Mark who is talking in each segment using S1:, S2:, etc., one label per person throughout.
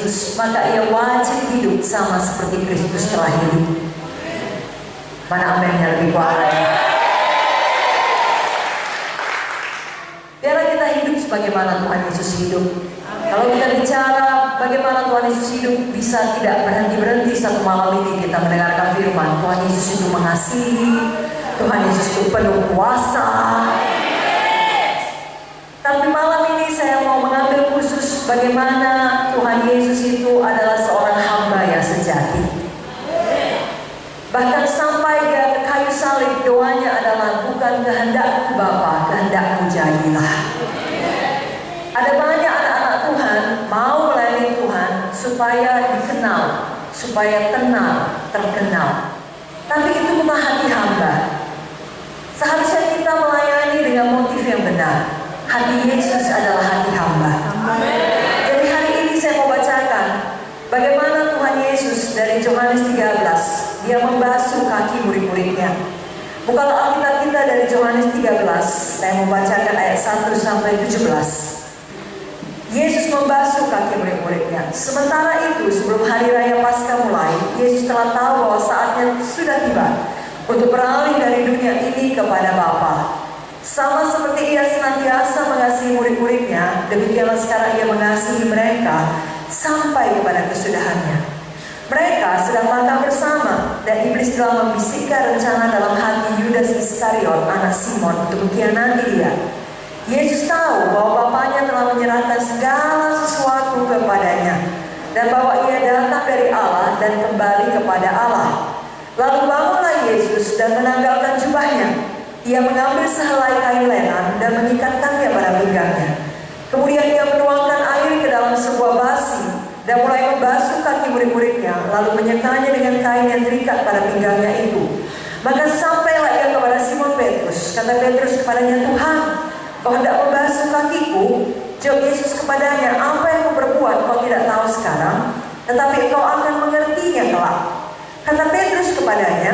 S1: Yesus, maka ia wajib hidup sama seperti Kristus telah hidup. Mana amennya lebih kuat? Biarlah kita hidup sebagaimana Tuhan Yesus hidup. Kalau kita bicara bagaimana Tuhan Yesus hidup, bisa tidak berhenti-berhenti satu malam ini kita mendengarkan firman. Tuhan Yesus itu mengasihi, Tuhan Yesus itu penuh kuasa. Tapi malam ini saya mau mengambil khusus bagaimana Tuhan Yesus itu adalah seorang hamba yang sejati. Bahkan sampai dia ke kayu salib, doanya adalah bukan kehendakku Bapa, kehendakmu jadilah. Ada banyak anak-anak Tuhan mau melayani Tuhan supaya dikenal, supaya terkenal. Tapi itu bukan hati hamba. Seharusnya kita melayani dengan motif yang benar. Hati Yesus adalah hati hamba. Jadi hari ini saya mau bacakan bagaimana Tuhan Yesus dari Yohanes 13, dia membasuh kaki murid-muridnya. Bukalah Alkitab kita dari Yohanes 13, saya membacakan ayat 1 sampai 17. Yesus membasuh kaki murid-muridnya. Sementara itu, sebelum hari raya Paskah mulai, Yesus telah tahu bahwa saatnya sudah tiba untuk beralih dari dunia ini kepada Bapa. Sama seperti ia senantiasa mengasihi murid-muridnya, demikianlah sekarang ia mengasihi mereka sampai kepada kesudahannya. Mereka sedang makan bersama, dan iblis telah membisikkan rencana dalam hati Yudas Iskariot, anak Simon, untuk mengkhianati dia. Yesus tahu bahwa Bapanya telah menyerahkan segala sesuatu kepadanya, dan bahwa ia datang dari Allah dan kembali kepada Allah. Lalu bangunlah Yesus dan menanggalkan jubahnya. Ia mengambil sehelai kain lenan dan mengikatkannya pada pinggangnya. Kemudian ia menuangkan air ke dalam sebuah basi dan mulai membasuh kaki murid-muridnya, lalu menyekanya dengan kain yang terikat pada pinggangnya itu. Maka sampailah ia kepada Simon Petrus. Kata Petrus kepadanya, Tuhan, kau hendak membasuh kakiku? Jawab Yesus kepadanya, apa yang kau perbuat kau tidak tahu sekarang, tetapi kau akan mengertinya kelak. Kata Petrus kepadanya,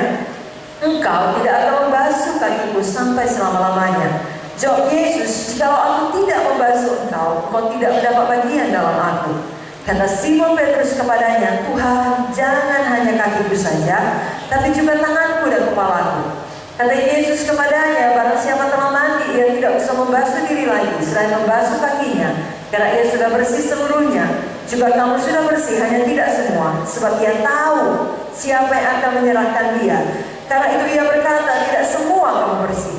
S1: engkau tidak akan membasuh kakiku sampai selama-lamanya. Jawab Yesus, jikalau aku tidak membasuh engkau, kau tidak mendapat bagian dalam aku. Kata Simon Petrus kepadanya, Tuhan, jangan hanya kakiku saja, tapi juga tanganku dan kepalaku. Kata Yesus kepadanya, barang siapa telah mandi, ia tidak usah membasuh diri lagi, selain membasuh kakinya, karena ia sudah bersih seluruhnya. Juga kamu sudah bersih, hanya tidak semua, sebab ia tahu siapa yang akan menyerahkan dia. Karena itu ia berkata, tidak semua kamu bersih.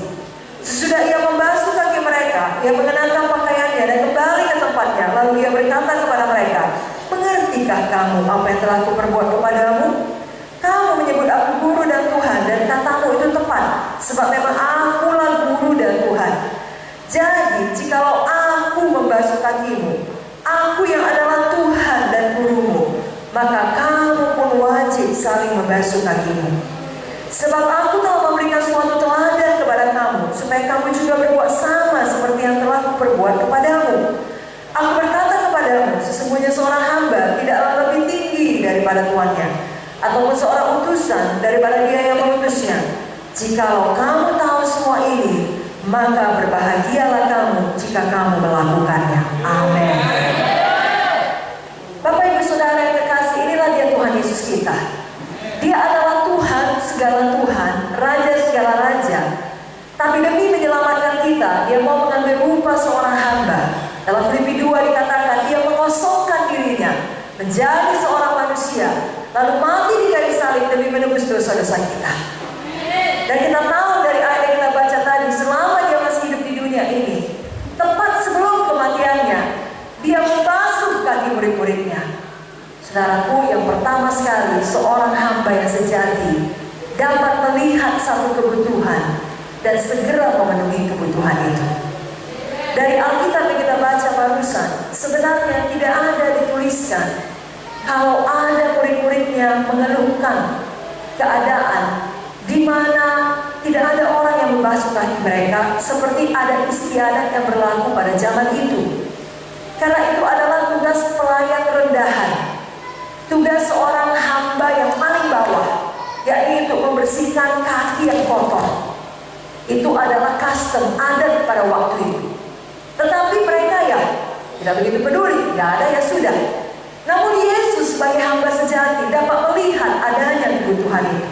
S1: Sesudah ia membasuh kaki mereka, ia mengenakan pakaiannya dan kembali ke tempatnya. Lalu ia berkata kepada mereka, mengertikah kamu apa yang telah kuperbuat kepadamu? Kamu menyebut aku guru dan Tuhan, dan katamu itu tepat, sebab memang akulah guru dan Tuhan. Jadi jikalau aku membasuh kakimu, aku yang adalah Tuhan dan gurumu, maka kamu pun wajib saling membasuh kakimu. Sebab aku telah memberikan suatu teladan kepada kamu, supaya kamu juga berbuat sama seperti yang telah kuperbuat kepadamu. Aku berkata kepadamu, sesungguhnya seorang hamba tidaklah lebih tinggi daripada tuannya, ataupun seorang utusan daripada dia yang mengutusnya. Jikalau kamu tahu semua ini, maka berbahagialah kamu jika kamu melakukannya. Amin. Bapak Ibu Saudara yang terkasih, inilah dia Tuhan Yesus kita. Dia adalah Tuhan segala Tuhan, Raja segala Raja. Tapi demi menyelamatkan kita, dia mau mengambil rupa seorang hamba. Dalam Filipi 2 dikatakan, dia mengosongkan dirinya menjadi seorang manusia, lalu mati di kayu salib demi menebus dosa-dosa kita. Dan kita tahu dari ayat yang kita baca tadi, selama dia masih hidup di dunia ini, tepat sebelum kematiannya, dia membasuh kaki murid-muridnya. Saudaraku, yang pertama sekali, seorang hamba yang sejati dapat melihat satu kebutuhan dan segera memenuhi kebutuhan itu. Dari Alkitab yang kita baca barusan, sebenarnya tidak ada dituliskan kalau ada murid-muridnya mengeluhkan keadaan di mana tidak ada orang yang membasuh kaki mereka, seperti ada istiadat yang berlaku pada zaman itu. Karena itu adalah tugas pelayan rendahan, tugas seorang hamba yang paling bawah, yakni untuk membersihkan kaki yang kotor. Itu adalah custom, adat pada waktu itu. Tetapi mereka ya tidak begitu peduli, tidak ada ya sudah. Namun Yesus sebagai hamba sejati dapat melihat adanya kebutuhan itu.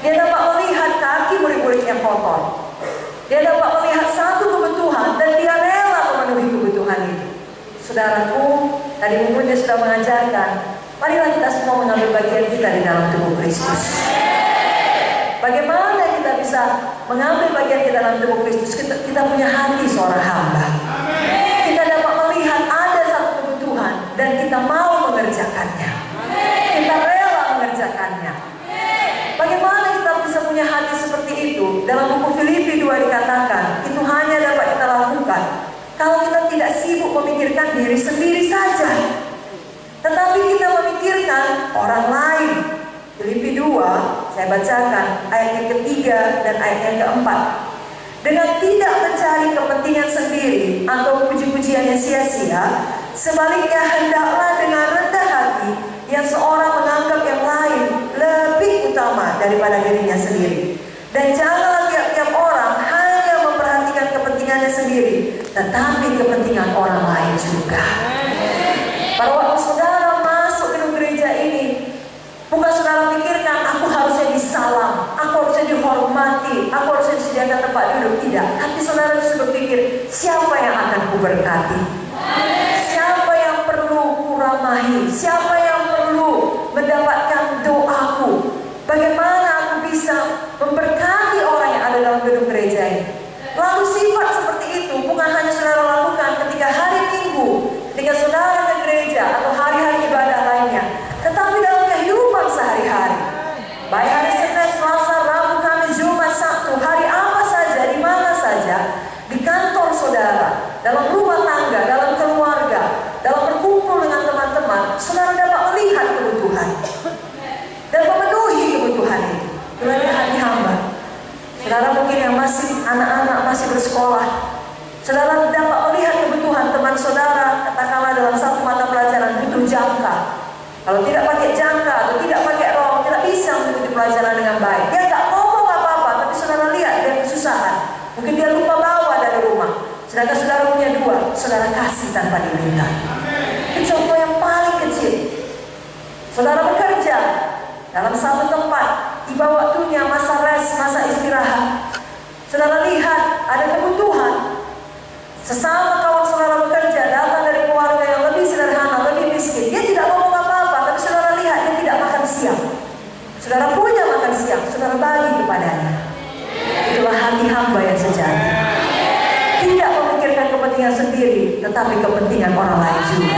S1: Dia dapat melihat kaki murid-muridnya kotor. Dia dapat melihat satu kebutuhan dan dia rela memenuhi kebutuhan itu. Saudaraku, tadi Bunda sudah mengajarkan, marilah kita semua mengambil bagian kita di dalam tubuh Kristus. Bagaimana kita bisa mengambil bagian kita dalam tubuh Kristus? Kita punya hati seorang hamba. Kita dapat melihat ada satu kebutuhan dan kita mau mengerjakannya. Kita rela mengerjakannya. Bagaimana kita bisa punya hati seperti itu? Dalam buku Filipi 2 dikatakan, itu hanya dapat kita lakukan kalau kita tidak sibuk memikirkan diri sendiri saja, tetapi kita memikirkan orang lain. Filipi 2, saya bacakan ayat yang ketiga dan ayat yang keempat. Dengan tidak mencari kepentingan sendiri atau puji-pujian yang sia-sia, sebaliknya hendaklah dengan rendah hati yang seorang menganggap yang lain lebih utama daripada dirinya sendiri. Dan janganlah tiap-tiap orang hanya memperhatikan kepentingannya sendiri, tetapi kepentingan orang lain juga. Pada waktu saudara masuk ke gereja ini, bukan saudara pikirkan aku harusnya disalam, aku harusnya dihormati, aku harusnya disediakan tempat duduk. Tidak, tapi saudara bisa berpikir, siapa yang akan kuberkati? Siapa yang perlu kuramahi? Siapa yang perlu mendapatkan doaku? Bagaimana aku bisa memberkati orang yang ada dalam gedung gereja ini? Lalu sifat seperti itu bukan hanya saudara lakukan ketika hari Minggu, ketika saudara ke gereja atau hari-hari ibadah lainnya, tetapi dalam kehidupan sehari-hari. Baik hari Senin, Selasa, Rabu, Kamis, Jumat, Sabtu, hari apa saja, di mana saja, di kantor saudara, dalam rumah tangga, dalam keluarga, dalam berkumpul dengan teman-teman, saudara dapat melihat kebutuhan dan memenuhi kebutuhan itu. Itulah hati hamba. Saudara mungkin yang masih anak-anak, masih bersekolah, saudara dapat melihat kebutuhan teman saudara, katakanlah dalam satu mata pelajaran butuh jangka. Kalau tidak pakai jangka atau tidak pakai rom, tidak bisa mengikuti pelajaran dengan baik. Dia nggak ngomong apa-apa, tapi saudara lihat dia kesusahan. Mungkin dia lupa bawa dari rumah. Sedangkan saudara punya dua, saudara kasih tanpa diminta. Itu contoh yang paling kecil. Saudara bekerja dalam satu tempat, tiba waktunya masa rest, masa istirahat. Saudara lihat ada kebutuhan. Sesama kawan saudara bekerja datang dari keluarga yang lebih sederhana, lebih miskin. Dia tidak ngomong apa-apa, tapi saudara lihat dia tidak makan siang. Saudara punya makan siang, saudara bagi kepadanya. Itulah hati hamba yang sejati. Tidak memikirkan kepentingan sendiri, tetapi kepentingan orang lain juga.